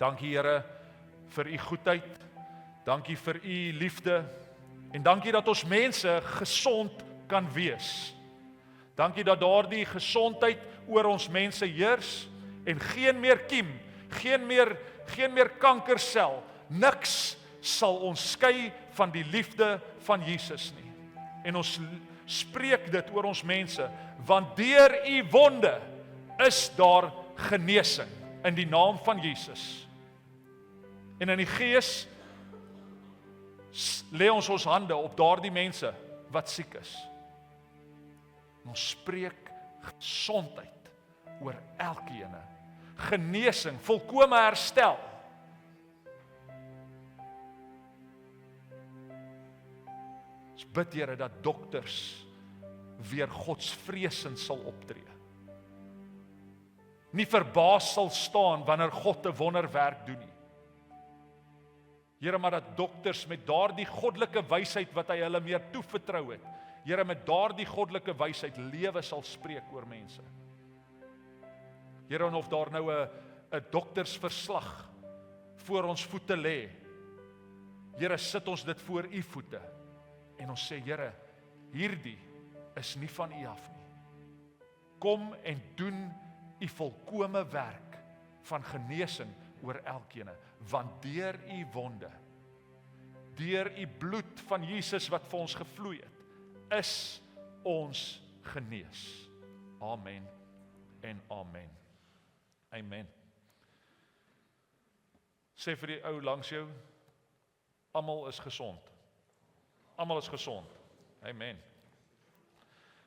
Dankie Here vir u goedheid. Dankie vir u liefde. En dankie dat ons mense gesond kan wees. Dankie dat daardie gesondheid oor ons mense heers en geen meer kiem, geen meer kankersel, niks sal ons skei van die liefde van Jesus nie. En ons spreek dit oor ons mense, want deur u wonde is daar genesing in die naam van Jesus. En in die Gees lê ons hande op daardie mense wat siek is. En ons spreek gesondheid oor elkeen. Genesing, volkome herstel. Ons bid Here dat dokters weer godsvreesend sal optree. Nie verbaas sal staan wanneer God 'n wonderwerk doen nie. Here, maar dat dokters met daardie goddelike wysheid wat hy hulle meer toevertrou het, Here, met daardie goddelike wysheid lewe sal spreek oor mense. Here, en of daar nou 'n doktersverslag voor ons voete lê, Here, sit ons dit voor u voete en ons sê, Here, hierdie is nie van u af nie. Kom en doen u volkome werk van genesing oor elkeen, want deur u wonde, deur u bloed van Jesus wat vir ons gevloei het, is ons genees. Amen en amen. Amen. Sê vir die ou langs jou, almal is gesond. Almal is gesond. Amen.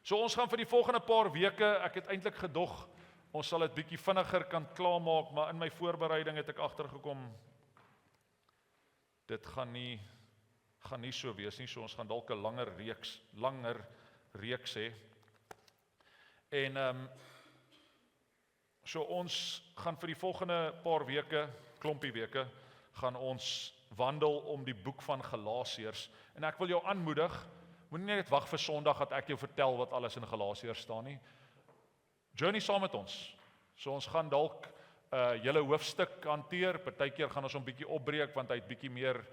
So ons gaan vir die volgende paar weke, ek het eintlik gedog, ons sal dit bietjie vinniger kan klaarmaak, maar in my voorbereiding het ek agtergekom, dit gaan nie so wees nie, so ons gaan dalk 'n langer reeks hê. En so ons gaan vir die volgende paar weke, klompie weke, gaan ons wandel om die boek van Galasiërs. En ek wil jou aanmoedig, moenie net wag vir Sondag dat ek jou vertel wat alles in Galasiërs staan nie. Journey saam met ons. So ons gaan dalk julle hoofstuk hanteer. Partykeer gaan ons hom bietjie opbreek want hy het bietjie meer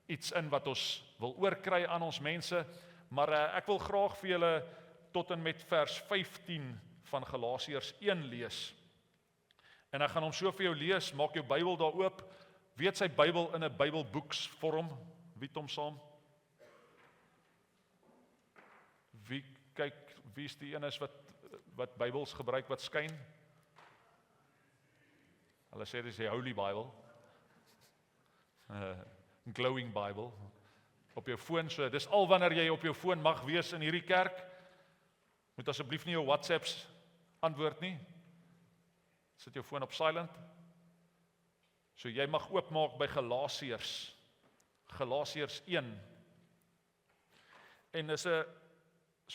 iets in wat ons wil oorkry aan ons mense. Maar ek wil graag vir julle tot en met vers 15 van Galasiërs 1 lees. En ek gaan hom so vir jou lees. Maak jou Bybel daar oop. Wie het sy Bybel in 'n Bybelboeksvorm? Wie het hom saam? Wie is die een is wat Bybels gebruik wat skyn? Hulle sê dit is die Holy Bible. Glowing Bible. Op jou foon, so dis al wanneer jy op jou foon mag wees in hierdie kerk. Moet asseblief nie jou WhatsApps antwoord nie. Sit jou foon op silent. So jy mag oopmaak by Galasiërs 1. En is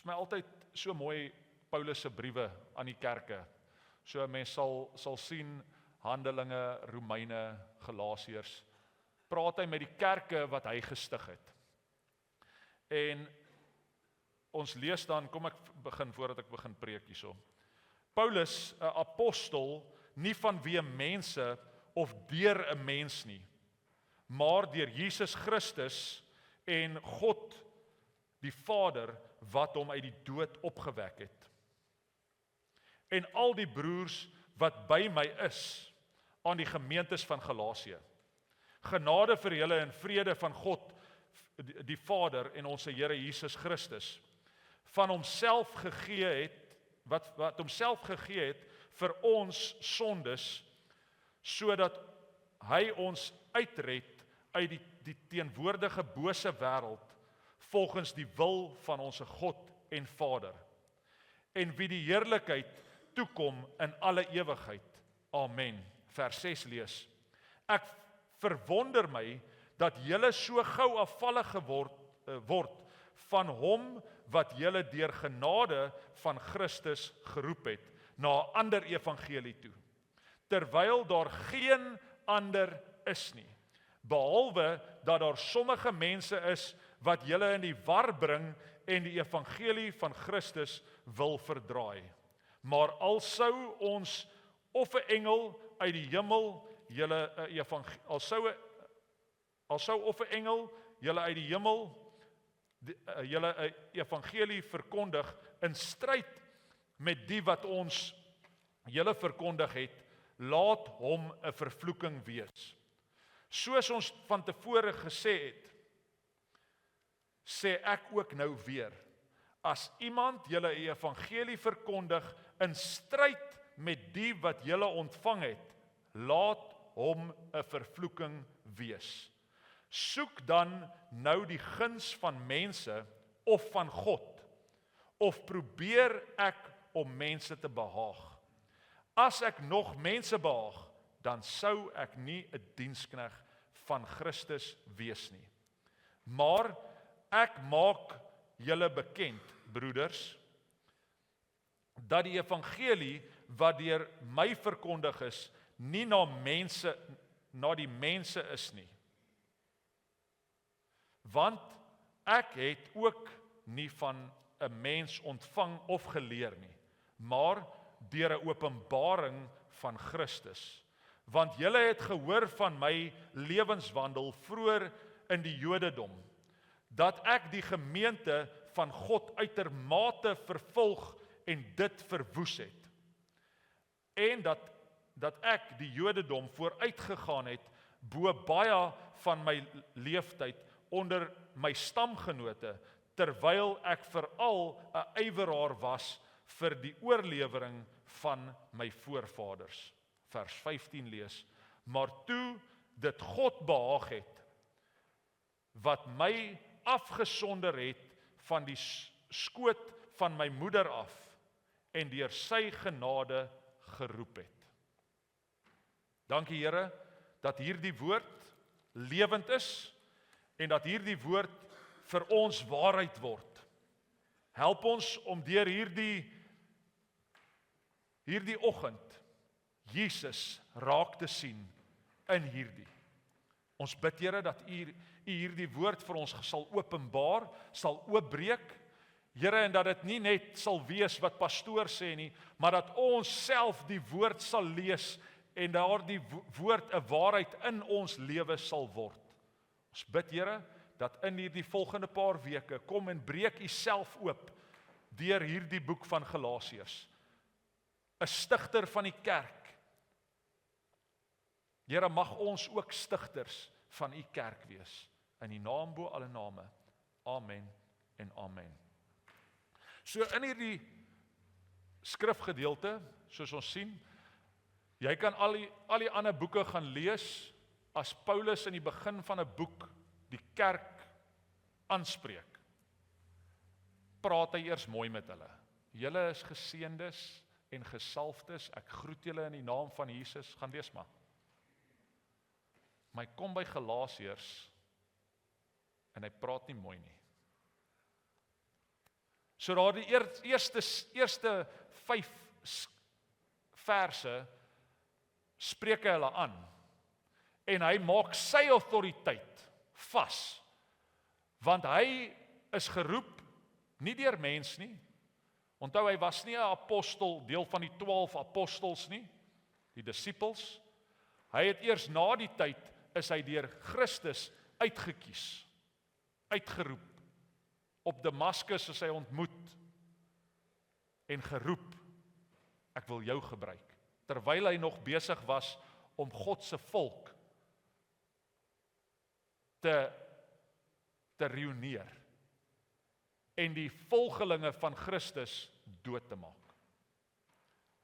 my altyd so mooi Paulus se briewe aan die kerke. So mense sal sien Handelinge, Romeine, Galasiërs. Praat hy met die kerke wat hy gestig het. En ons lees dan, kom ek begin voordat ek begin preek hierso. Paulus, 'n apostel, nie vanweë mense of deur 'n mens nie, maar deur Jesus Christus en God die Vader wat hom uit die dood opgewek het. En al die broers wat by my is aan die gemeentes van Galasië. Genade vir julle en vrede van God die Vader en ons Here Jesus Christus, van homself gegee het, wat homself gegee het vir ons sondes, sodat hy ons uitred uit die teenwoordige bose wêreld, volgens die wil van ons God en Vader, en wie die heerlikheid toekom in alle ewigheid. Amen. Vers 6 lees. Ek verwonder my dat julle so gou afvallig word van hom wat julle deur genade van Christus geroep het na 'n ander evangelie toe, terwyl daar geen ander is nie, behalwe dat daar sommige mense is wat julle in die war bring en die evangelie van Christus wil verdraai. Maar al sou ons of 'n engel uit die hemel julle al sou of 'n engel julle uit die hemel julle 'n evangelie verkondig in stryd met die wat ons julle verkondig het, laat hom 'n vervloeking wees. Soos ons van tevore gesê het, sê ek ook nou weer, as iemand julle 'n evangelie verkondig in stryd met die wat julle ontvang het, laat hom 'n vervloeking wees. Soek dan nou die guns van mense of van God, of probeer ek om mense te behaag? As ek nog mense behaag, dan sou ek nie 'n dienskneg van Christus wees nie. Maar ek maak julle bekend, broeders, dat die evangelie wat deur my verkondig is, nie na die mense is nie. Want ek het ook nie van 'n mens ontvang of geleer nie, maar deur 'n openbaring van Christus. Want julle het gehoor van my lewenswandel vroeër in die Jodendom, dat ek die gemeente van God uitermate vervolg en dit verwoes het. En dat ek die Jodendom vooruitgegaan het bo baie van my leeftyd onder my stamgenote, terwyl ek veral 'n ywerhaar was vir die oorlewering van my voorvaders. Vers 15 lees, maar toe dit God behaag het, wat my afgesonder het van die skoot van my moeder af, en deur sy genade geroep het. Dankie Here, dat hierdie woord lewend is, en dat hierdie woord vir ons waarheid word. Help ons om deur hierdie oggend Jesus raak te sien in hierdie. Ons bid Here dat U hierdie woord vir ons sal openbaar, sal oopbreek, Here, en dat dit nie net sal wees wat pastoor sê nie, maar dat ons self die woord sal lees en daardie woord 'n waarheid in ons lewe sal word. Ons bid Here dat in hierdie volgende paar weke kom en breek U self oop deur hierdie boek van Galasiërs. 'n Stigter van die kerk. Here, mag ons ook stigters van U kerk wees. In die naam bo alle name. Amen en amen. So in hierdie skrifgedeelte, soos ons sien, jy kan al die ander boeke gaan lees, as Paulus in die begin van 'n boek die kerk aanspreek, praat hy eers mooi met hulle. Julle is geseëndes en gesalfdes, ek groet julle in die naam van Jesus, gaan lees maar. Maar hy kom by Galasiërs en hy praat nie mooi nie. So daar die eerste 5 verse spreek hy hulle aan en hy maak sy autoriteit vas, want hy is geroep nie deur mens nie. Onthou, hy was nie 'n apostel, deel van die 12 apostels nie, die disippels. Hy het eers na die tyd is hy deur Christus uitgekies, uitgeroep. Op Damaskus is hy ontmoet en geroep, ek wil jou gebruik, terwyl hy nog besig was om God se volk te reuneer en die volgelinge van Christus dood te maak.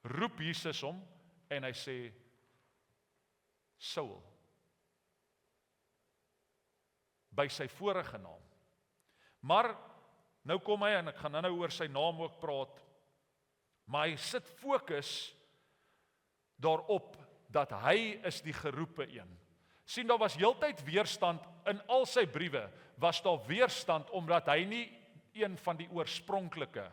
Roep Jesus hom en hy sê, Saul, by sy vorige naam. Maar nou kom hy, en ek gaan nou oor sy naam ook praat, maar hy sit fokus daarop dat hy is die geroepe een. Sien, daar was heeltyd weerstand in al sy briewe, was daar weerstand omdat hy nie een van die oorspronklike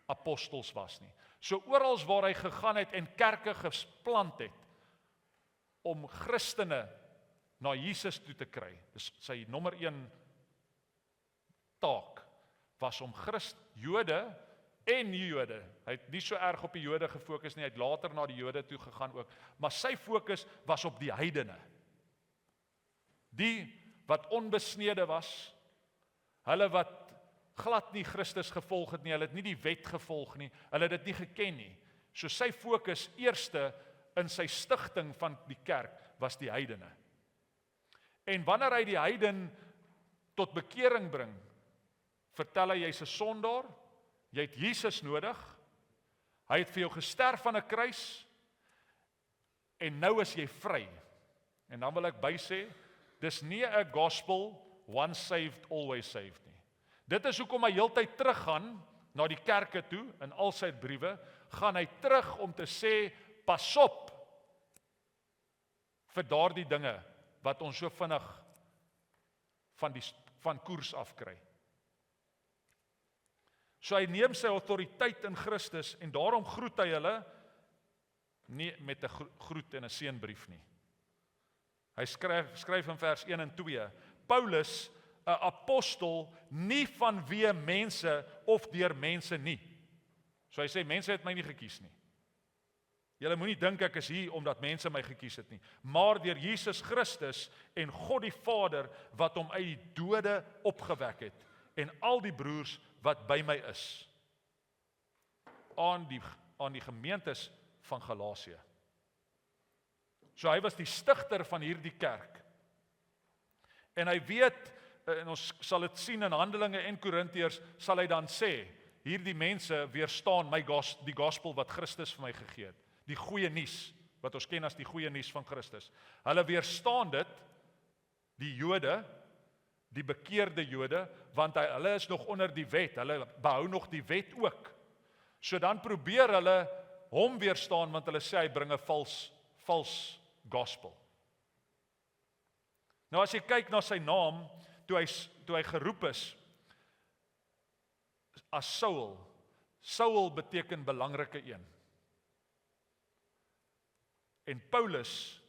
apostels was nie. So oral waar hy gegaan het en kerke geplant het om Christene na Jesus toe te kry, dis sy nommer 1 taak, was om Jode en die Jode. Hy het nie so erg op die Jode gefokus nie, hy het later na die Jode toe gegaan ook, maar sy fokus was op die heidene. Die wat onbesnede was, hulle wat glad nie Christus gevolg het nie, hulle het nie die wet gevolg nie, hulle het dit nie geken nie. So sy fokus eerste in sy stigting van die kerk was die heidene. En wanneer hy die heiden tot bekering bring, vertel hy jy's 'n sondaar, jy het Jesus nodig, hy het vir jou gesterf aan 'n kruis, en nou is jy vry. En dan wil ek bysê, dis nie 'n gospel, once saved, always saved nie. Dit is hoekom hy heeltyd teruggaan na die kerke toe, in al sy briewe, gaan hy terug om te sê, pas op vir daardie dinge, wat ons so vinnig van koers afkry. So hy neem sy autoriteit in Christus, en daarom groet hy hulle, nie met 'n groet en 'n seënbrief nie. Hy skryf in vers 1 en 2, Paulus, 'n apostel, nie vanweë mense of deur mense nie. So hy sê, mense het my nie gekies nie. Julle moenie dink ek is hier omdat mense my gekies het nie, maar deur Jesus Christus en God die Vader wat hom uit die dode opgewek het, en al die broers wat by my is, aan die gemeentes van Galasië. So hy was die stigter van hierdie kerk. En hy weet, en ons sal dit sien in Handelinge en Korintiërs, sal hy dan sê, hierdie mense weerstaan die gospel wat Christus vir my gegee het. Die goeie nuus, wat ons ken as die goeie nuus van Christus. Hulle weerstaan dit, die Jode, die bekeerde Jode, want hulle is nog onder die wet, hulle behou nog die wet ook. So dan probeer hulle hom weerstaan, want hulle sê hy bring 'n vals gospel. Nou as jy kyk na sy naam, toe hy geroep is as Saul beteken belangrike een. En Paulus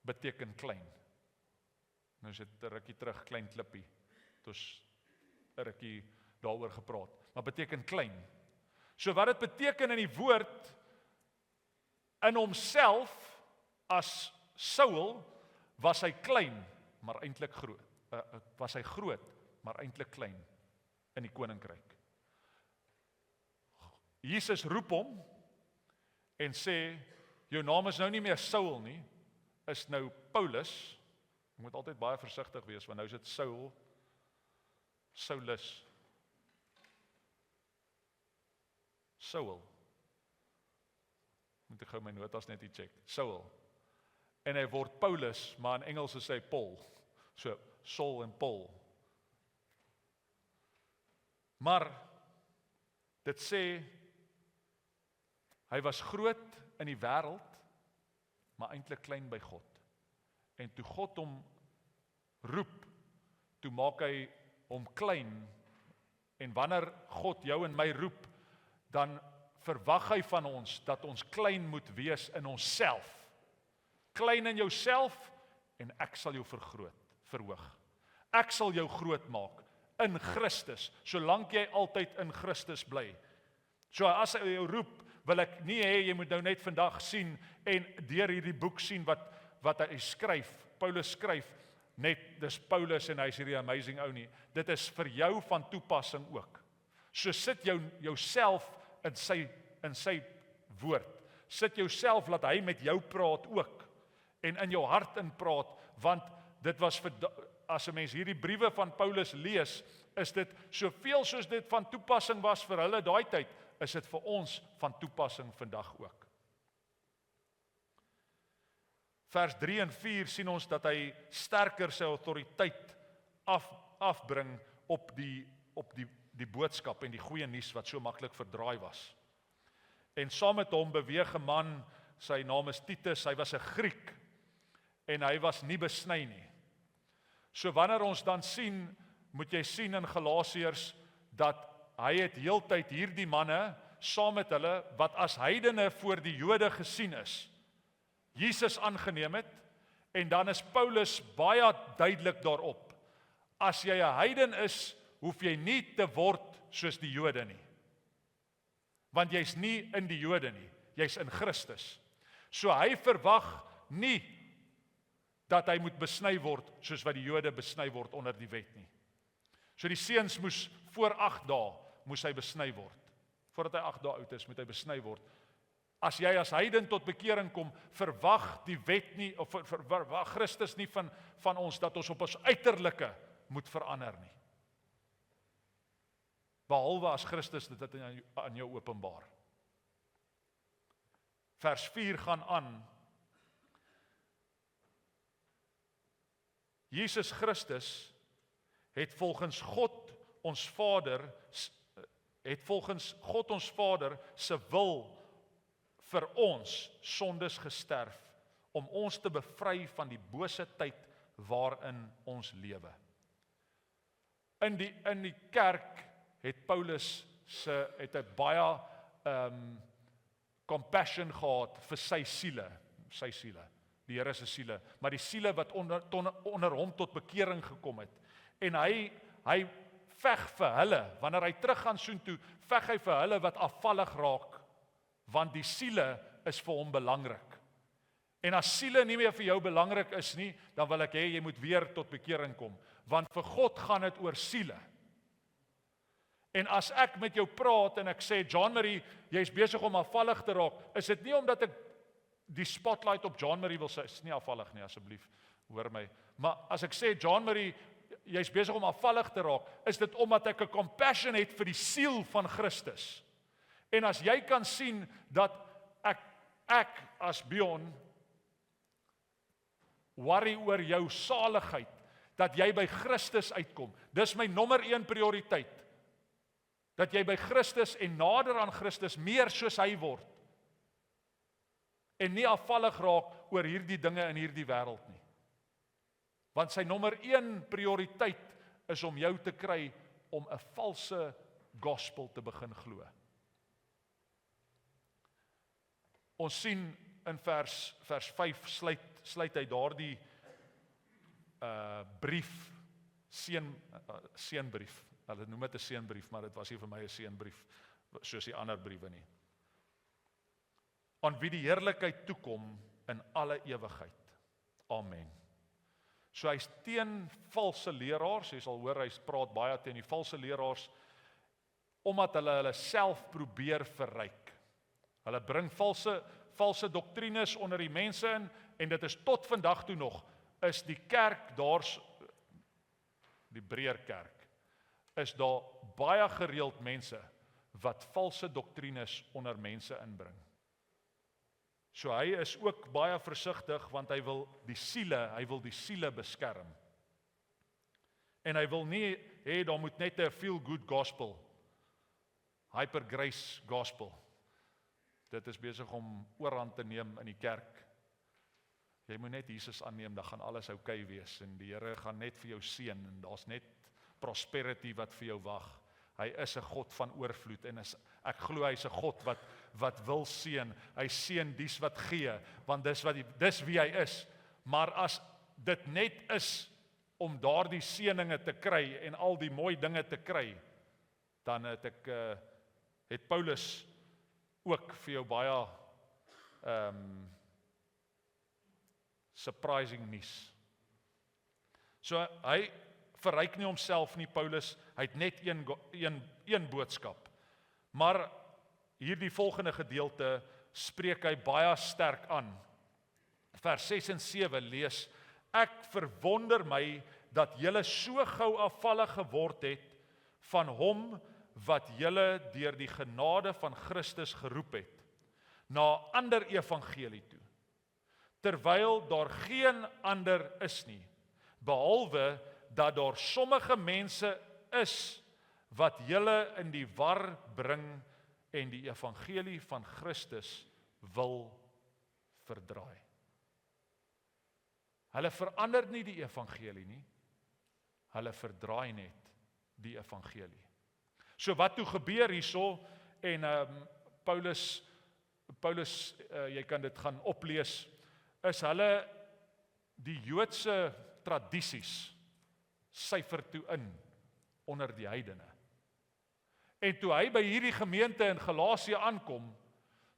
beteken klein. Nou is dit 'n rukkie terug, klein klippie. Het ons 'n rukkie daaroor gepraat. Maar beteken klein. So wat dit beteken in die woord, in homself as Saul, was hy klein, maar eintlik groot. Was hy groot, maar eintlik klein in die koninkryk. Jesus roep hom en sê, jou naam is nou nie meer Saul nie, is nou Paulus. Jy moet altyd baie versigtig wees, want nou is dit Saulus. Saul. Moet ek gou my notas net check. Saul. En hy word Paulus, maar in Engels is hy Paul. So, Saul en Paul. Maar, dit sê, hy was groot in die wêreld, maar eintlik klein by God. En toe God hom roep, toe maak hy hom klein, en wanneer God jou en my roep, dan verwag hy van ons, dat ons klein moet wees in onsself. Klein in jouself, en ek sal jou verhoog. Ek sal jou groot maak, in Christus, solank jy altyd in Christus bly. So as hy jou roep, wil ek nie hê, jy moet nou net vandag sien, en deur hierdie boek sien, wat hy skryf, Paulus skryf, net, dis Paulus en hy is hierdie amazing ou nie, dit is vir jou van toepassing ook. So sit jouself in sy woord, sit jouself, laat hy met jou praat ook, en in jou hart in praat, want dit was, as 'n mens hierdie briewe van Paulus lees, is dit soveel soos dit van toepassing was vir hulle daai tyd, is dit vir ons van toepassing vandag ook. Vers 3 en 4 sien ons dat hy sterker sy autoriteit afbring op die boodskap en die goeie nuus wat so maklik verdraai was. En saam met hom beweeg 'n man, sy naam is Titus, hy was 'n Griek, en hy was nie besny nie. So wanneer ons dan sien, moet jy sien in Galasiërs, dat hy het heeltyd hierdie manne, saam met hulle, wat as heidene voor die Jode gesien is, Jesus aangeneem het, en dan is Paulus baie duidelik daarop. As jy 'n heiden is, hoef jy nie te word soos die Jode nie. Want jy's nie in die Jode nie, jy's in Christus. So hy verwag nie dat hy moet besny word soos wat die Jode besny word onder die wet nie. So die seuns moes voor 8 dae moes hy besny word. Voordat hy 8 dae oud is, moet hy besny word. As jy as heiden tot bekering kom, verwag die wet nie, of verwag Christus nie van ons, dat ons op ons uiterlike moet verander nie. Behalwe as Christus dit aan jou openbaar. Vers 4 gaan aan. Jesus Christus het volgens God ons Vader se wil vir ons sondes gesterf, om ons te bevry van die bose tyd waarin ons lewe. In die kerk het Paulus het 'n baie compassion gehad vir sy siele, die Here se siele, maar die siele wat onder hom tot bekering gekom het. En hy veg vir hulle, wanneer hy teruggaan soontoe, veg hy vir hulle wat afvallig raak, want die siele is vir hom belangrik. En as siele nie meer vir jou belangrik is nie, dan wil ek hê jy moet weer tot bekering kom, want vir God gaan dit oor siele. En as ek met jou praat en ek sê, John Marie, jy's besig om afvallig te raak, is dit nie omdat ek die spotlight op John Marie wil sê, is nie afvallig nie, asseblief, hoor my. Maar as ek sê, John Marie, jy's besig om afvallig te raak, is dit omdat ek 'n compassion het vir die siel van Christus. En as jy kan sien dat ek as Bjorn worry oor jou saligheid, dat jy by Christus uitkom. Dis my nommer 1 prioriteit. Dat jy by Christus en nader aan Christus meer soos hy word. En nie afvallig raak oor hierdie dinge in hierdie wêreld nie. Want sy nommer 1 prioriteit is om jou te kry om 'n valse gospel te begin glo. Ons sien in vers 5 sluit hy daardie brief, seënbrief. Hulle noem dit 'n seënbrief, maar dit was nie vir my 'n seënbrief soos die ander briewe nie. Aan wie die heerlikheid toekom in alle ewigheid. Amen. So hy's teen valse leraars, jy sal hoor hy praat baie teen die valse leraars, omdat hulle self probeer verryk. Hulle bring valse doktrines onder die mense in, en dit is tot vandag toe nog, is die kerk die breër kerk, is daar baie gereeld mense wat valse doktrines onder mense inbring. So hy is ook baie versigtig, want hy wil die siele beskerm. En hy wil nie hê daar moet net 'n feel good gospel, hyper grace gospel. Dit is besig om oorhand te neem in die kerk. Jy moet net Jesus aanneem, dan gaan alles oukei wees, en die Here gaan net vir jou seën, en daar's net prosperity wat vir jou wag. Hy is 'n God van oorvloed, en ek glo hy's 'n God wat wil seën. Hy seën dies wat gee, want dis wie hy is. Maar as dit net is om daardie seëninge te kry en al die mooi dinge te kry, dan het Paulus ook vir jou baie surprising nuus. So hy verryk nie homself nie, Paulus, hy het net een boodskap. Maar hierdie volgende gedeelte spreek hy baie sterk aan. Vers 6 en 7 lees, ek verwonder my dat julle so gou afvallig geword het van hom wat julle deur die genade van Christus geroep het, na 'n ander evangelie toe, terwyl daar geen ander is nie, behalwe dat daar sommige mense is wat julle in die war bring en die evangelie van Christus wil verdraai. Hulle verander nie die evangelie nie, hulle verdraai net die evangelie. So wat toe gebeur hierso, en Paulus, jy kan dit gaan oplees, is hulle die Joodse tradisies syfer toe in onder die heidene. En toe hy by hierdie gemeente in Galasië aankom,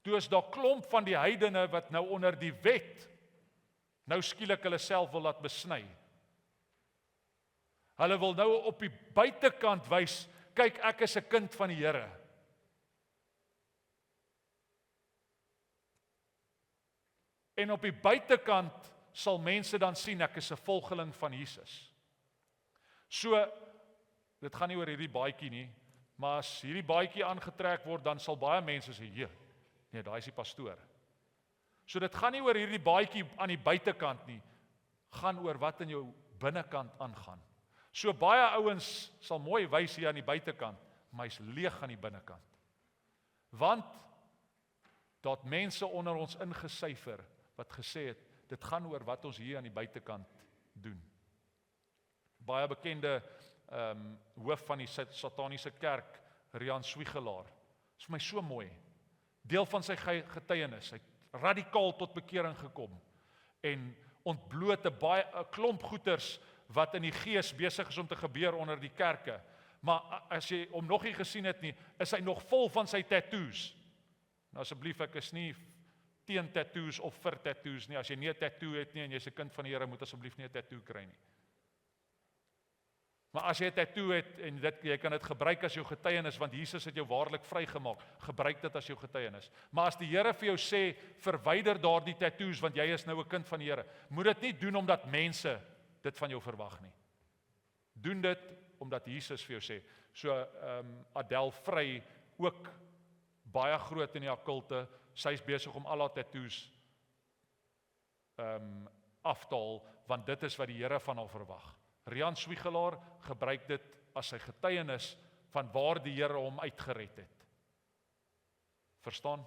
toe is daar klomp van die heidene wat nou onder die wet nou skielik hulle self wil laat besny. Hulle wil nou op die buitekant wys, kyk, ek is 'n kind van die Here. En op die buitekant sal mense dan sien ek is 'n volgeling van Jesus. So, dit gaan nie oor hierdie baadjie nie, maar as hierdie baadjie aangetrek word, dan sal baie mense sê, nee, daai is die pastoor. So dit gaan nie oor hierdie baadjie aan die buitekant nie, gaan oor wat in jou binnekant aangaan. So baie ouens sal mooi wys hier aan die buitekant, maar hy's leeg aan die binnekant. Want dat mense onder ons ingesyfer wat gesê het, dit gaan oor wat ons hier aan die buitekant doen. Baie bekende hoof van die sataniese kerk, Rian Swiegelaar, is vir my so mooi. Deel van sy getuienis, hy het radikaal tot bekering gekom en ontbloot 'n klomp goeters wat in die gees besig is om te gebeur onder die kerke. Maar as jy hom nog nie gesien het nie, is hy nog vol van sy tattoos. Nou asseblief, ek is nie teen tattoos of vir tattoos nie. As jy nie 'n tattoo het nie en jy's 'n kind van die Here, moet asseblief nie 'n tattoo kry nie. Maar as jy 'n tattoo het en jy kan dit gebruik as jou getuienis, want Jesus het jou waarlik vrygemaak, gebruik dit as jou getuienis. Maar as die Here vir jou sê, verwyder daardie tattoos want jy is nou 'n kind van die Here, moet dit nie doen omdat mense dit van jou verwag nie. Doen dit omdat Jesus vir jou sê. So Adele Vry, ook baie groot in die okkulte, sy's besig om al haar tattoos af te haal, want dit is wat die Here van haar verwag. Rian Swiegelaar gebruik dit as sy getuienis van waar die Here hom uitgered het. Verstaan?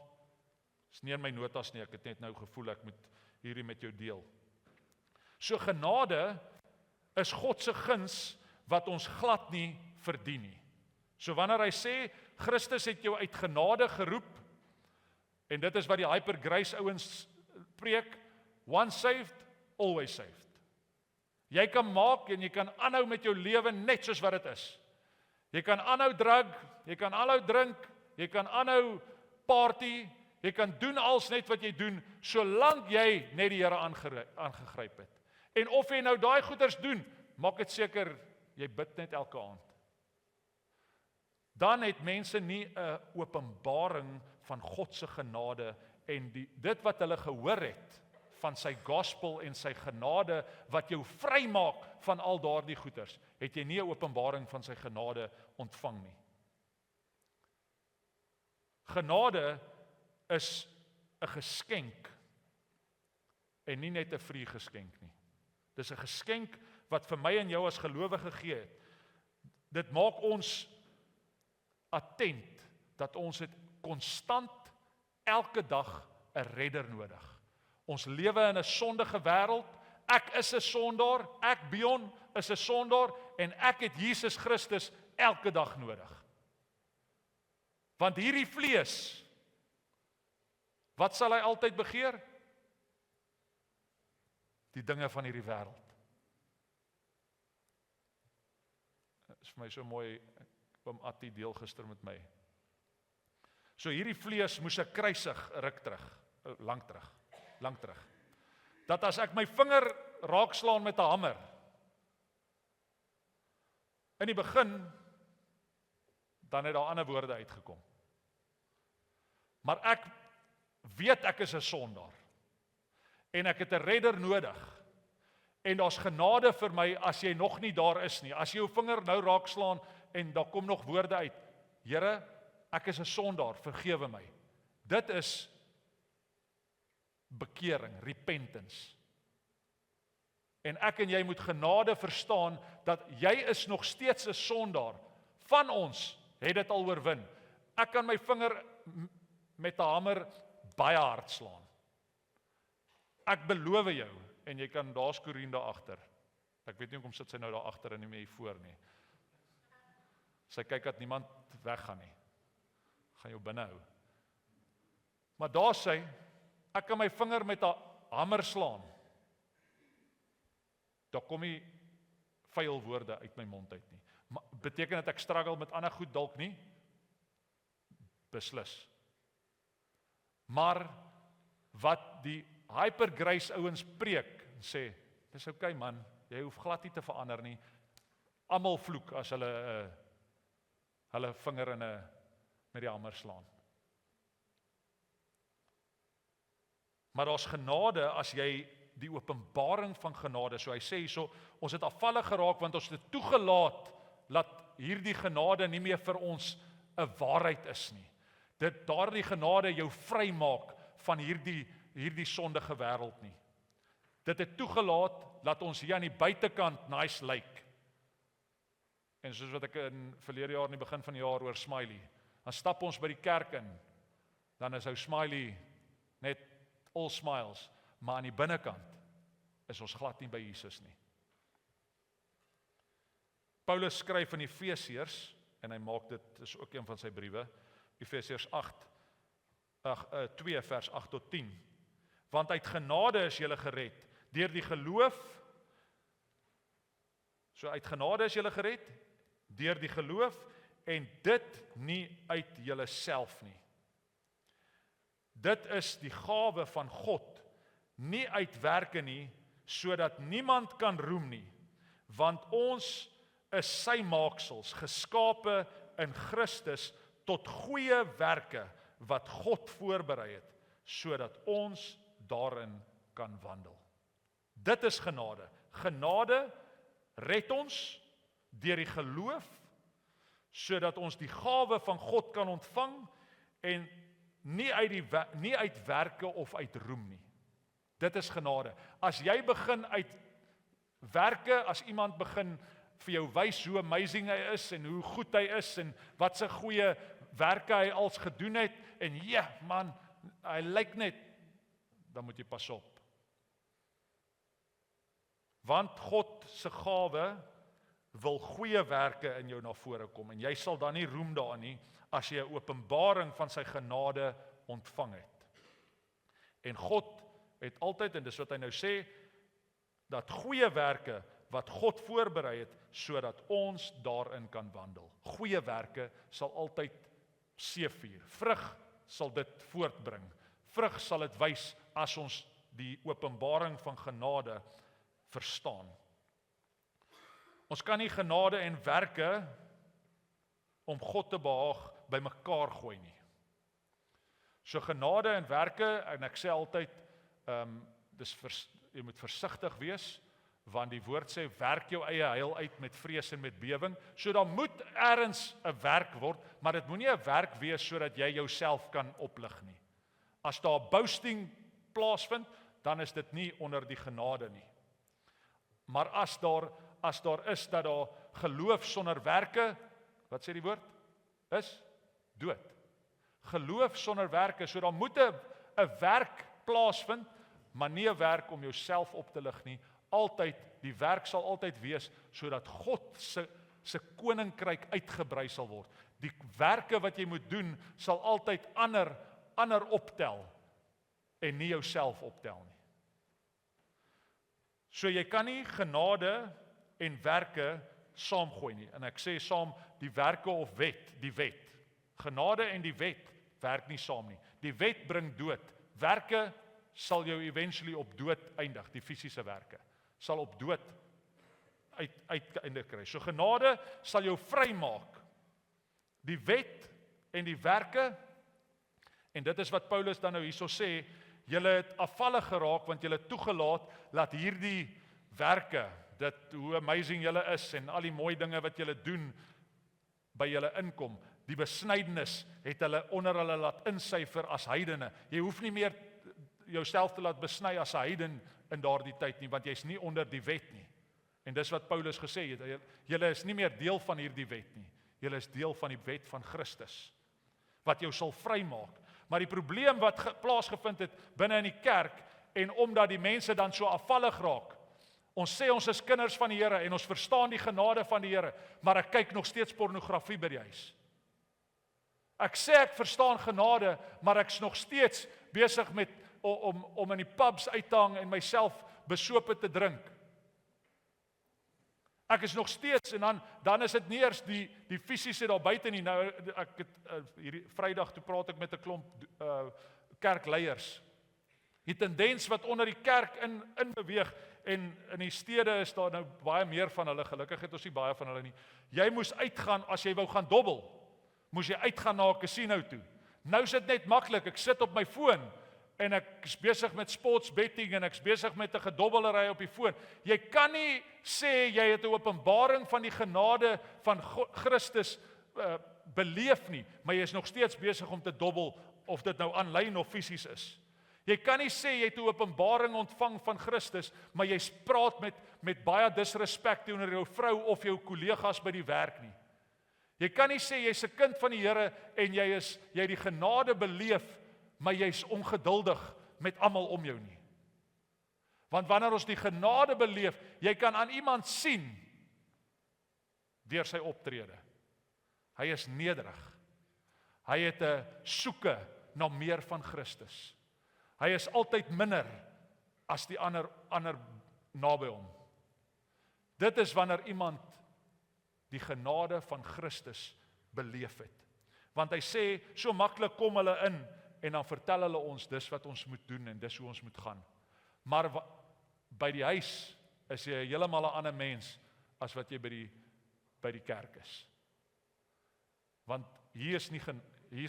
Dis nie in my notas nie, ek het net nou gevoel ek moet hierdie met jou deel. So genade is God se guns wat ons glad nie verdien nie. So wanneer hy sê, Christus het jou uit genade geroep, en dit is wat die Hyper Grace ouens preek, once saved, always saved. Jy kan maak en jy kan aanhou met jou lewe net soos wat dit is. Jy kan aanhou drug, jy kan aanhou drink, jy kan aanhou party, jy kan doen alles net wat jy doen, solank jy net die Here aangegryp het. En of jy nou daai goeders doen, maak dit seker, jy bid net elke aand. Dan het mense nie 'n openbaring van God se genade en dit wat hulle gehoor het van sy gospel en sy genade wat jou vrymaak van al daardie goeders, het jy nie 'n openbaring van sy genade ontvang nie. Genade is 'n geskenk en nie net 'n vrye geskenk nie. Dis 'n geskenk wat vir my en jou as gelowige gegee het. Dit maak ons attent dat ons het konstant elke dag 'n redder nodig. Ons lewe in 'n sondige wêreld. Ek is 'n sondaar, ek Bion is 'n sondaar en ek het Jesus Christus elke dag nodig. Want hierdie vlees, wat sal hy altyd begeer? Die dinge van hierdie wêreld. Dit is vir my so mooi, oom Attie deel gister met my. So hierdie vlees moes ek kruisig ruk terug, lank terug. Dat as ek my vinger raakslaan met 'n hamer, in die begin, dan het daar ander woorde uitgekom. Maar ek weet ek is 'n sondaar, en ek het 'n redder nodig, en daar's genade vir my as jy nog nie daar is nie. As jy jou vinger nou raakslaan, en daar kom nog woorde uit, Here, ek is 'n sondaar, vergewe my. Dit is bekering, repentance. En ek en jy moet genade verstaan, dat jy is nog steeds 'n sondaar. Van ons het dit al oorwin. Ek kan my vinger met 'n hamer baie hard slaan. Ek beloof jou, en jy kan, daar's Corine daar agter. Ek weet nie hoekom sit sy nou daar agter en nie meer hier voor nie. Sy kyk dat niemand weggaan nie. Gaan jou binne hou. Maar daar sê, ek kan my vinger met 'n hamer slaan. Daar kom nie vuil woorde uit my mond uit nie. Maar beteken dat ek struggle met ander goed dalk nie? beslis. Maar wat die hypergrace ouens preek en sê, dis okay man, jy hoef glad nie te verander nie. Almal vloek as hulle vinger met die hamer slaan. Maar daar's genade as jy die openbaring van genade, so hy sê hierso, ons het afvallig geraak want ons het toegelaat dat hierdie genade nie meer vir ons 'n waarheid is nie. Dit daardie genade jou vrymaak van hierdie sondige wêreld nie. Dit het toegelaat dat ons hier aan die buitekant nice lyk. En soos wat ek in verlede jaar in die begin van die jaar oor Smiley, dan stap ons by die kerk in, dan is ou Smiley net all smiles, maar aan die binnekant is ons glad nie by Jesus nie. Paulus skryf in Efesiërs, en hy maak dit, is ook een van sy briewe, Efesiërs 2 vers 8 tot 10. Want uit genade is julle gered, deur die geloof, so uit genade is julle gered, deur die geloof, en dit nie uit julle self nie. Dit is die gawe van God, nie uit werke nie, sodat niemand kan roem nie, want ons is sy maaksels, geskape in Christus tot goeie werke wat God voorberei het, sodat ons daarin kan wandel. Dit is genade. Genade red ons deur die geloof, sodat ons die gawe van God kan ontvang en nie uit werke of uit roem nie. Dit is genade. As jy begin uit werke, as iemand begin vir jou wys hoe amazing hy is en hoe goed hy is en wat sy goeie werke hy als gedoen het en ja, man, hy lyk net, dan moet jy pas op. Want God se gawe wil goeie werke in jou na vore kom en jy sal dan nie roem daarin nie as jy 'n openbaring van sy genade ontvang het. En God het altyd, en dis wat hy nou sê, dat goeie werke wat God voorberei het, sodat ons daarin kan wandel. Goeie werke sal altyd seëvier. Vrug sal dit voortbring. Vrug sal dit wys as ons die openbaring van genade verstaan. Ons kan nie genade en werke om God te behaag by mekaar gooi nie. So genade en werke, en ek sê altyd, jy moet versigtig wees, want die woord sê, werk jou eie heil uit met vrees en met bewing, so dan moet ergens 'n werk word, maar dit moenie 'n werk wees sodat jy jouself kan oplig nie. As daar boasting plaasvind, dan is dit nie onder die genade nie. Maar as daar is dat daar geloof sonder werke, wat sê die woord? Is dood. Geloof sonder werke, so dan moet 'n werk plaasvind, maar nie 'n werk om jouself op te lig nie. Altyd, die werk sal altyd wees, sodat God se koninkryk uitgebrei sal word. Die werke wat jy moet doen, sal altyd ander optel, en nie jouself optel nie. So jy kan nie genade en werke saamgooi nie, en ek sê saam, die werke of wet, die wet. Genade en die wet werk nie saam nie. Die wet bring dood. Werke sal jou eventually op dood eindig, die fisiese werke sal op dood uiteindelik kry. So genade sal jou vrymaak. Die wet en die werke, en dit is wat Paulus dan nou hierso sê, julle het afvallig geraak want julle toegelaat dat hierdie werke, hoe amazing julle is en al die mooi dinge wat julle doen by julle inkom, die besnydenis het hulle onder hulle laat insyfer as heidene. Jy hoef nie meer jouself te laat besny as 'n heiden in daardie tyd nie, want jy's nie onder die wet nie. En dis wat Paulus gesê het, julle is nie meer deel van hierdie wet nie. Julle is deel van die wet van Christus, wat jou sal vrymaak. Maar die probleem wat plaasgevind het binne in die kerk, en omdat die mense dan so afvallig raak, ons sê ons is kinders van die Here, en ons verstaan die genade van die Here, maar ek kyk nog steeds pornografie by die huis. Ek sê ek verstaan genade, maar ek's nog steeds besig met om in die pubs uit te hang en myself besope te drink. Ek is nog steeds, en dan is dit nie eers die fisiese daar buite nie. Nou, ek het hierdie Vrydag toe praat ek met 'n klomp kerkleiers. Die tendens wat onder die kerk in beweeg, en in die stede is daar nou baie meer van hulle, gelukkig het ons nie baie van hulle nie. Jy moes uitgaan, as jy wou gaan dobbel, moes jy uitgaan na 'n casino toe. Nou is dit net maklik, ek sit op my foon, en ek is besig met sports betting, en ek is besig met 'n gedobbelery op die foon. Jy kan nie sê jy het 'n openbaring van die genade van Christus beleef nie, maar jy is nog steeds besig om te dobbel, of dit nou aanlyn of fisies is. Jy kan nie sê jy het 'n openbaring ontvang van Christus, maar jy praat met baie disrespek teenoor jou vrou of jou kollegas by die werk nie. Jy kan nie sê jy's 'n kind van die Here en jy het die genade beleef, maar jy's ongeduldig met almal om jou nie. Want wanneer ons die genade beleef, jy kan aan iemand sien deur sy optrede. Hy is nederig. Hy het 'n soeke na meer van Christus. Hy is altyd minder as die ander naby hom. Dit is wanneer iemand die genade van Christus beleef het. Want hy sê, so maklik kom hulle in, en dan vertel hulle ons, dis wat ons moet doen, en dis hoe ons moet gaan. Maar by die huis is jy heeltemal 'n ander mens, as wat jy by die kerk is. Want hier is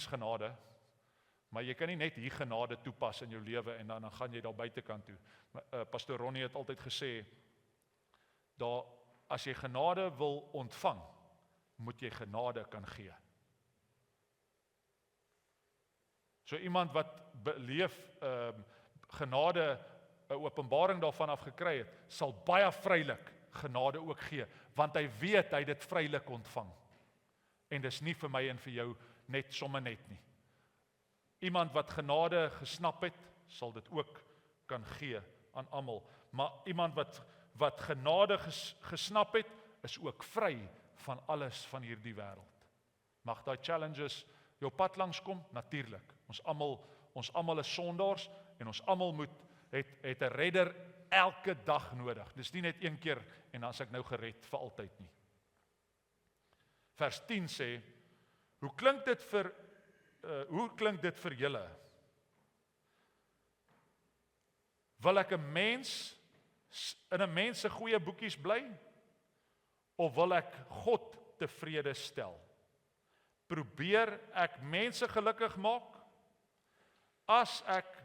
genade, maar jy kan nie net hier genade toepas in jou lewe, en dan gaan jy daar buitekant toe. Pastor Ronnie het altyd gesê, as jy genade wil ontvang, moet jy genade kan gee. So iemand wat beleef genade, 'n openbaring daarvan af gekry het, sal baie vrylik genade ook gee, want hy weet hy het dit vrylik ontvang. En dis nie vir my en vir jou net sommer net nie. Iemand wat genade gesnap het, sal dit ook kan gee aan almal. Maar iemand wat genade gesnap het, is ook vry van alles van hierdie wêreld. Mag daai challenges jou pad langs kom? Natuurlik. Ons almal is sondaars, en ons almal het 'n redder elke dag nodig. Dis nie net een keer en dan is ek nou gered vir altyd nie. Vers 10 sê, hoe klink dit vir julle? Wil ek 'n mens in 'n mens se goeie boekies bly, of wil ek God tevrede stel? Probeer ek mense gelukkig maak? As ek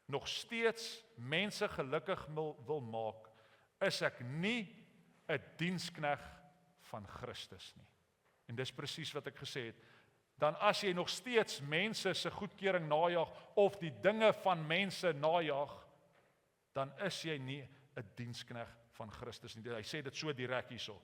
nog steeds mense gelukkig wil maak, is ek nie 'n dienskneg van Christus nie. En dis presies wat ek gesê het. Dan as jy nog steeds mense se goedkeuring najag, of die dinge van mense najag, dan is jy nie 'n dienskneg van Christus nie. Hy sê dit so direk hierso.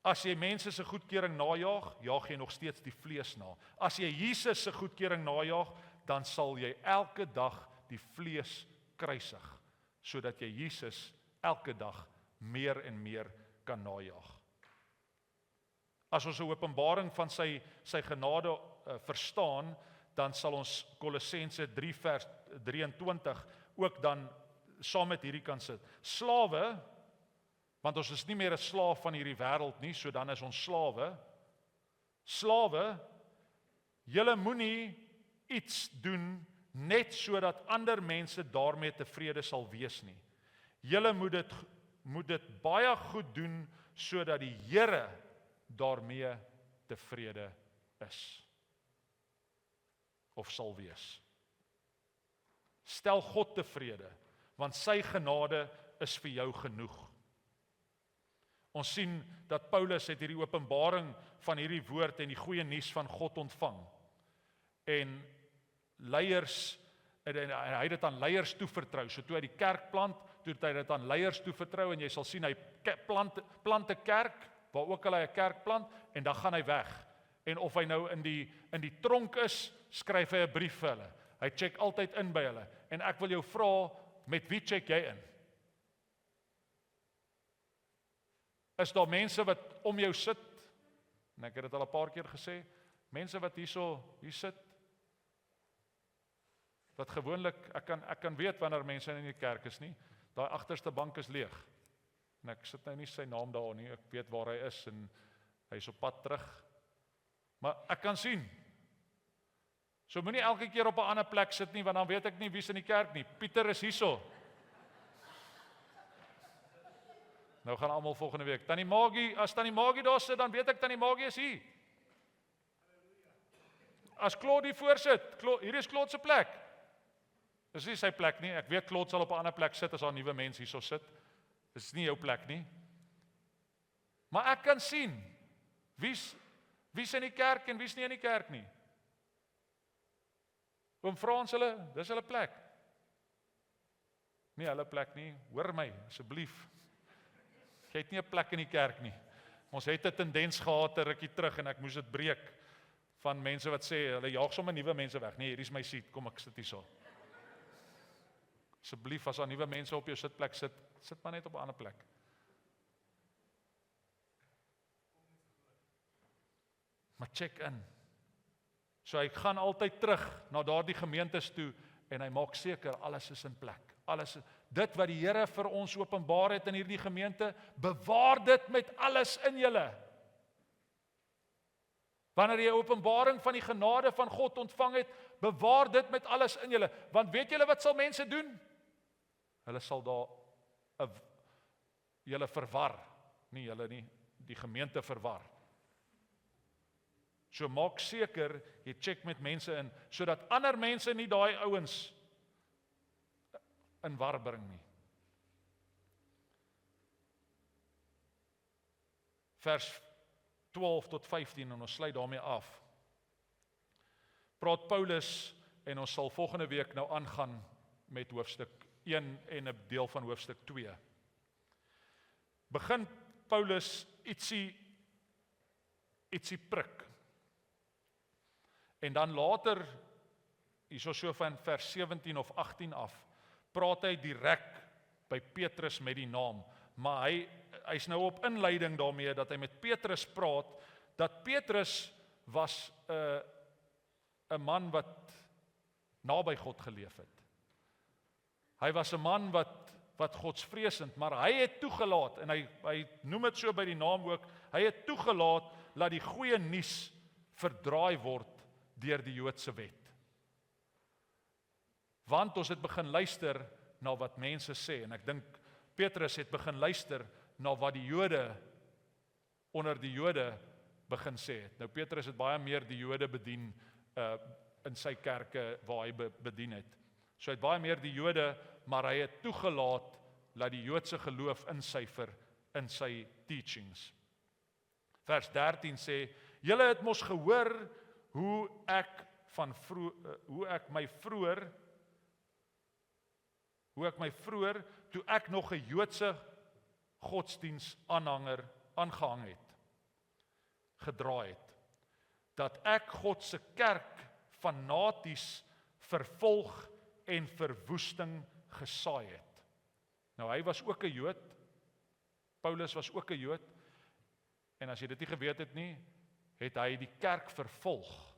As jy mense se goedkeuring najag, jaag jy nog steeds die vlees na. As jy Jesus se goedkeuring najag, dan sal jy elke dag die vlees kruisig, sodat jy Jesus elke dag meer en meer kan najag. As ons 'n openbaring van sy genade verstaan, dan sal ons Kolossense 3 vers 23 ook dan saam met hierdie kan sit. Slawe, want ons is nie meer 'n slaaf van hierdie wêreld nie, so dan is ons slawe. Slawe, julle moenie iets doen net sodat ander mense daarmee tevrede sal wees nie. Julle moet dit baie goed doen sodat die Here daarmee tevrede is of sal wees. Stel God tevrede, want sy genade is vir jou genoeg. Ons sien dat Paulus het hierdie openbaring van hierdie woord en die goeie nuus van God ontvang. En leiers, en hy het dit aan leiers toevertrou. So toe hy die kerk plant, toe het hy dit aan leiers toevertrou, en jy sal sien, hy plant 'n kerk, waar ook al hy 'n kerk plant, en dan gaan hy weg. En of hy nou in die tronk is, skryf hy 'n brief vir hulle. Hy check altyd in by hulle. En ek wil jou vra, met wie check jy in? Is daar mense wat om jou sit? En ek het dit al 'n paar keer gesê, mense wat hier sit, wat gewoonlik, ek kan weet wanneer mense in die kerk is nie, Daai agterste bank is leeg. En ek sit nou nie sy naam daar nie, ek weet waar hy is en hy is op pad terug. Maar ek kan sien. So moenie elke keer op 'n ander plek sit nie, want dan weet ek nie wie's in die kerk nie. Pieter is hierso. Nou gaan almal volgende week. Tannie Magie, as Tannie Magie daar sit, dan weet ek Tannie Magie is hier. As Claude hier voorsit, hier is Claude se plek. Dis nie sy plek nie. Ek weet Claude sal op 'n ander plek sit as daar nuwe mense hierso sit. Dis nie jou plek nie. Maar ek kan sien wie's in die kerk en wie's nie in die kerk nie. Oom Frans hulle, dis hulle plek. Nie hulle plek nie. Hoor my asseblief. Jy het nie 'n plek in die kerk nie. Ons het 'n tendens gehad 'n rukkie terug en ek moes dit breek van mense wat sê hulle jaag sommer nuwe mense weg. Nee, hier is my seat. Kom ek sit hierso. Asseblief as daar nuwe mense op jou sitplek sit maar net op 'n ander plek. Maar check in. So hy gaan altyd terug na daardie gemeentes toe en hy maak seker alles is in plek. Dit wat die Here vir ons openbaar het in hierdie gemeente, bewaar dit met alles in julle. Wanneer jy 'n openbaring van die genade van God ontvang het, bewaar dit met alles in julle. Want weet julle wat sal mense doen? Hulle sal daar julle verwar, nie julle nie, die gemeente verwar. So maak seker jy check met mense in, sodat ander mense nie daai ouens in war bring nie. Vers 12 tot 15 en ons sluit daarmee af. Praat Paulus en ons sal volgende week nou aangaan met hoofstuk 1 en 'n deel van hoofstuk 2. Begin Paulus ietsie prik. En dan later, hierso so van vers 17 of 18 af, praat hy direk by Petrus met die naam. Maar hy's nou op inleiding daarmee dat hy met Petrus praat, dat Petrus was 'n man wat naby God geleef het. Hy was 'n man wat godsvreesend, maar hy het toegelaat, en hy noem dit so by die naam ook, hy het toegelaat dat die goeie nuus verdraai word deur die Joodse wet. Want ons het begin luister na wat mense sê, en ek dink Petrus het begin luister na wat die Jode onder die Jode begin sê het. Nou Petrus het baie meer die Jode bedien in sy kerke waar hy bedien het. So hy het baie meer die Jode, maar hy het toegelaat dat die Joodse geloof insyfer in sy teachings. Vers 13 sê, julle het mos gehoor hoe ek my vroeër, toe ek nog 'n Joodse godsdiens aangehang het, gedraai het, dat ek God se kerk fanaties vervolg en verwoesting gesaai het. Nou hy was ook 'n Jood, Paulus was ook 'n Jood, en as jy dit nie geweet het nie, het hy die kerk vervolg.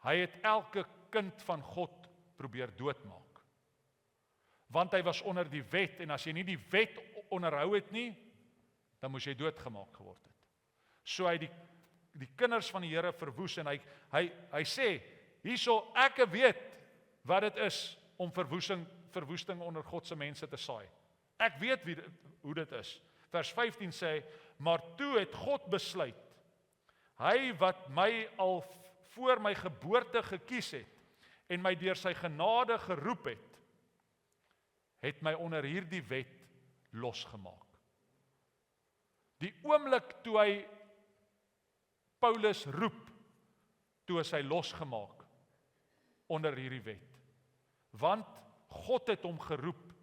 Hy het elke kind van God probeer doodmaak. Want hy was onder die wet, en as jy nie die wet onderhou het nie, dan moes jy doodgemaak geword het. So hy die kinders van die Here verwoes, en hy sê, hierso ek weet wat dit is om verwoesting onder God se mense te saai. Ek weet hoe dit is. Vers 15 sê, maar toe het God besluit, hy wat my al voor my geboorte gekies het, en my deur sy genade geroep het my onder hierdie wet losgemaak. Die oomblik toe hy Paulus roep, toe is hy losgemaak onder hierdie wet. Want God het hom geroep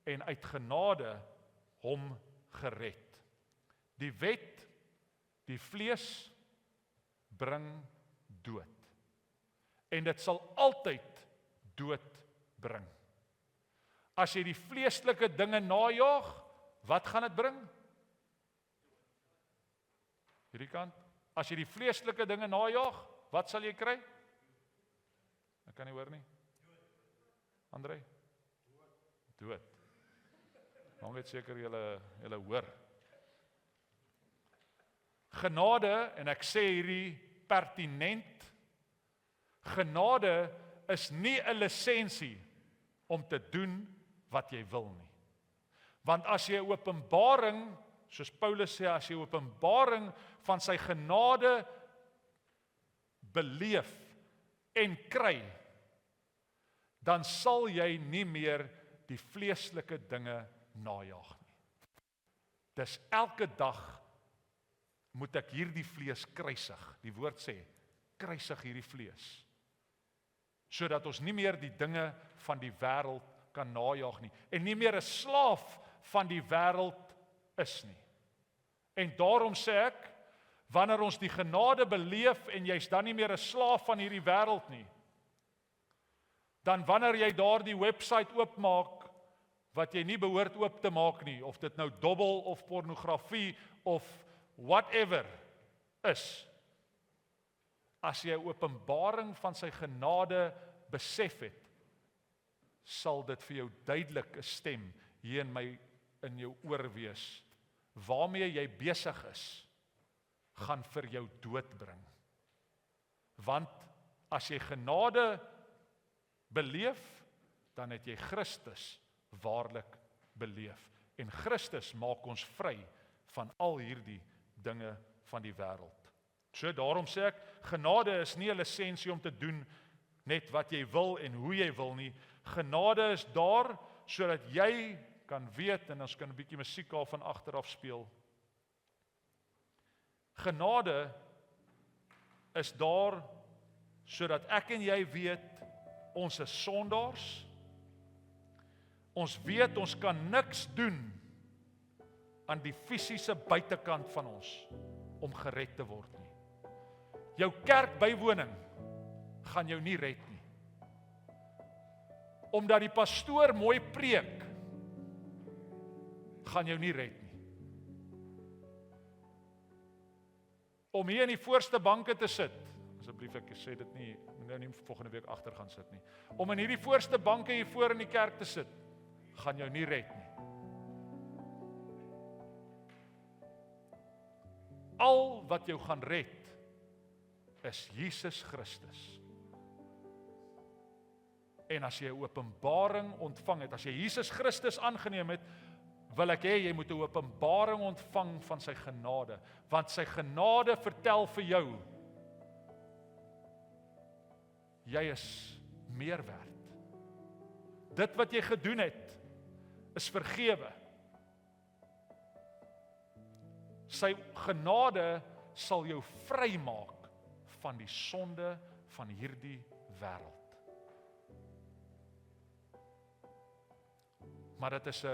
en uit genade hom gered. Die wet, die vlees bring dood. En dit sal altyd dood bring. As jy die vleeslike dinge najaag, wat gaan dit bring? Hierdie kant. As jy die vleeslike dinge najaag, wat sal jy kry? Ek kan nie hoor nie. André? Dood. Dan weet seker julle hoor. Genade, en ek sê hierdie pertinent, genade is nie 'n lisensie om te doen wat jy wil nie. Want as jy 'n openbaring, soos Paulus sê, as jy 'n openbaring van sy genade beleef en kry, dan sal jy nie meer die vleeslike dinge najag nie. Dis elke dag moet ek hierdie vlees kruisig. Die woord sê, kruisig hierdie vlees. Sodat ons nie meer die dinge van die wêreld kan najag nie. En nie meer 'n slaaf van die wêreld is nie. En daarom sê ek, wanneer ons die genade beleef en jy's dan nie meer 'n slaaf van hierdie wêreld nie, dan wanneer jy daardie webwerf oopmaak wat jy nie behoort oop te maak nie, of dit nou dobbel of pornografie of whatever is, as jy 'n openbaring van sy genade besef het, sal dit vir jou duidelik 'n stem hier in jou oor wees. Waarmee jy besig is, gaan vir jou dood bring. Want as jy genade beleef, dan het jy Christus waarlik beleef. En Christus maak ons vry van al hierdie dinge van die wêreld. So daarom sê ek, genade is nie 'n lisensie om te doen net wat jy wil en hoe jy wil nie. Genade is daar sodat jy kan weet, en ons kan 'n bietjie musiek al van agter af speel. Genade is daar sodat ek en jy weet, ons is sondaars. Ons weet ons kan niks doen aan die fisiese buitekant van ons om gered te word nie. Jou kerkbywoning gaan jou nie red nie. Omdat die pastoor mooi preek, gaan jou nie red nie. Om hier in die voorste banke te sit, asseblief ek sê dit nie, nou nie volgende week agter gaan sit nie. Om in hierdie voorste banke hier voor in die kerk te sit, gaan jou nie red nie. Al wat jou gaan red, is Jesus Christus. En as jy 'n openbaring ontvang het, as jy Jesus Christus aangeneem het, wil ek hê jy moet 'n openbaring ontvang van sy genade, want sy genade vertel vir jou, jy is meer werd. Dit wat jy gedoen het, is vergewe. Sy genade sal jou vrymaak van die sonde van hierdie wêreld. Maar dit is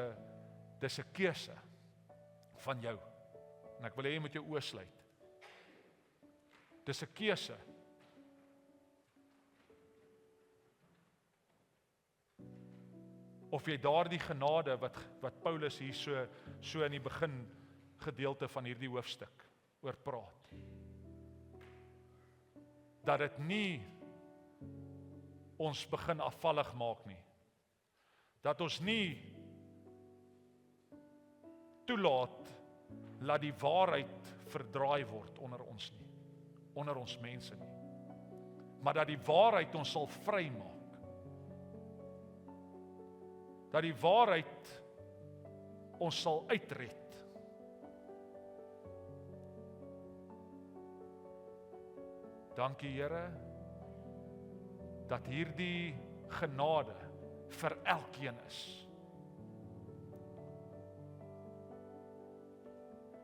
'n keuse van jou. En ek wil hê jy moet jou oë sluit. Dis 'n keuse. Of jy daardie genade wat Paulus hier so in die begin gedeelte van hierdie hoofstuk oor praat. Dat dit nie ons begin afvallig maak nie. Dat ons nie toelaat laat die waarheid verdraai word onder ons nie, onder ons mense nie. Maar dat die waarheid ons sal vrymaak. Dat die waarheid ons sal uitred. Dankie Here, dat hierdie genade vir elkeen is.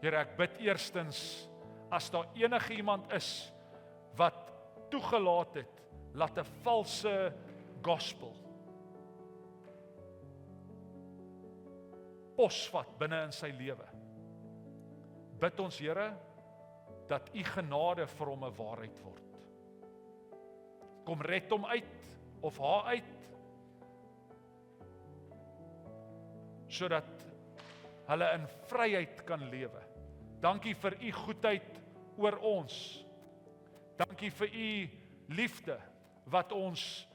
Here, ek bid eerstens, as daar enige iemand is wat toegelaat het, laat 'n valse gospel posvat binne in sy lewe. Bid ons Here, dat u genade vir hom 'n waarheid word. Kom red hom uit, of haar uit, sodat hulle in vryheid kan lewe. Dankie vir u goedheid oor ons. Dankie vir u liefde, wat ons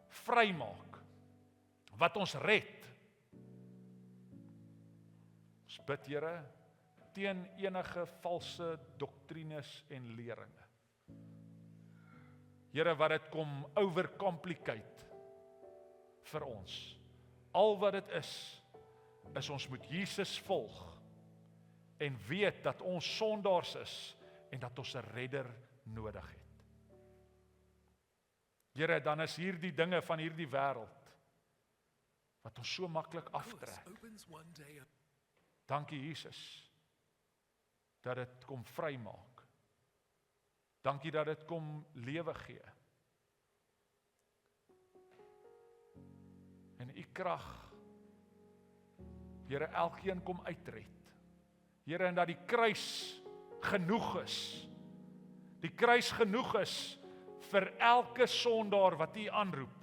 vrymaak, wat ons red. Ons bid, Here, teen enige valse doktrines en leringe. Here, wat dit kom overcomplicate vir ons. Al wat dit is ons moet Jesus volg en weet dat ons sondaars is en dat ons 'n redder nodig het. Here, dan is hierdie dinge van hierdie wêreld wat ons so maklik aftrek. Dankie Jesus dat dit kom vrymaak. Dankie dat dit kom lewe gee. En u krag, Here, elkeen kom uitred. Here, en dat die kruis genoeg is. Die kruis genoeg is vir elke sondaar wat u aanroep.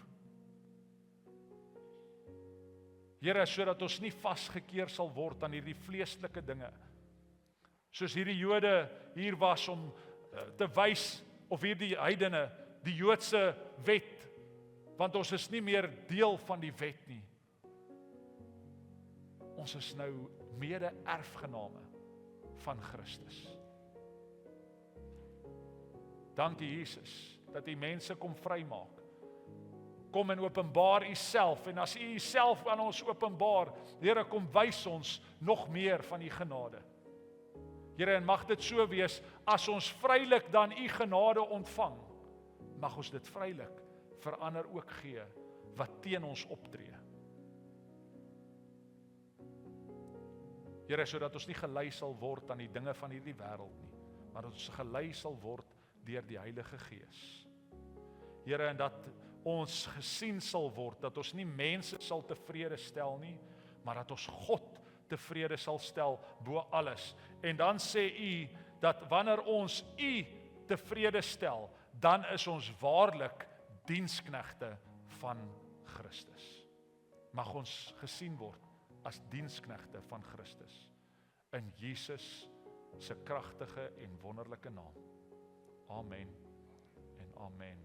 Here, sodat ons nie vasgekeer sal word aan hierdie vleeslike dinge. Soos hierdie Jode hier was om te wys, of hierdie heidene, die Joodse wet, want ons is nie meer deel van die wet nie. Ons is nou mede-erfgename van Christus. Dankie Jesus, dat u mense kom vrymaak. Kom en openbaar u self, en as u self aan ons openbaar, Here, kom wys ons nog meer van u genade. Here, en mag dit so wees, as ons vrylik dan u genade ontvang, mag ons dit vrylik vir ander ook gee, wat teen ons optree. Here, sodat ons nie gelei sal word aan die dinge van hierdie wêreld nie, maar dat ons gelei sal word deur die Heilige Gees. Here, en dat ons gesien sal word, dat ons nie mense sal tevrede stel nie, maar dat ons God tevrede sal stel bo alles. En dan sê u, dat wanneer ons u tevrede stel, dan is ons waarlik diensknegte van Christus. Mag ons gesien word as diensknegte van Christus, in Jesus se kragtige en wonderlike naam. Amen en amen.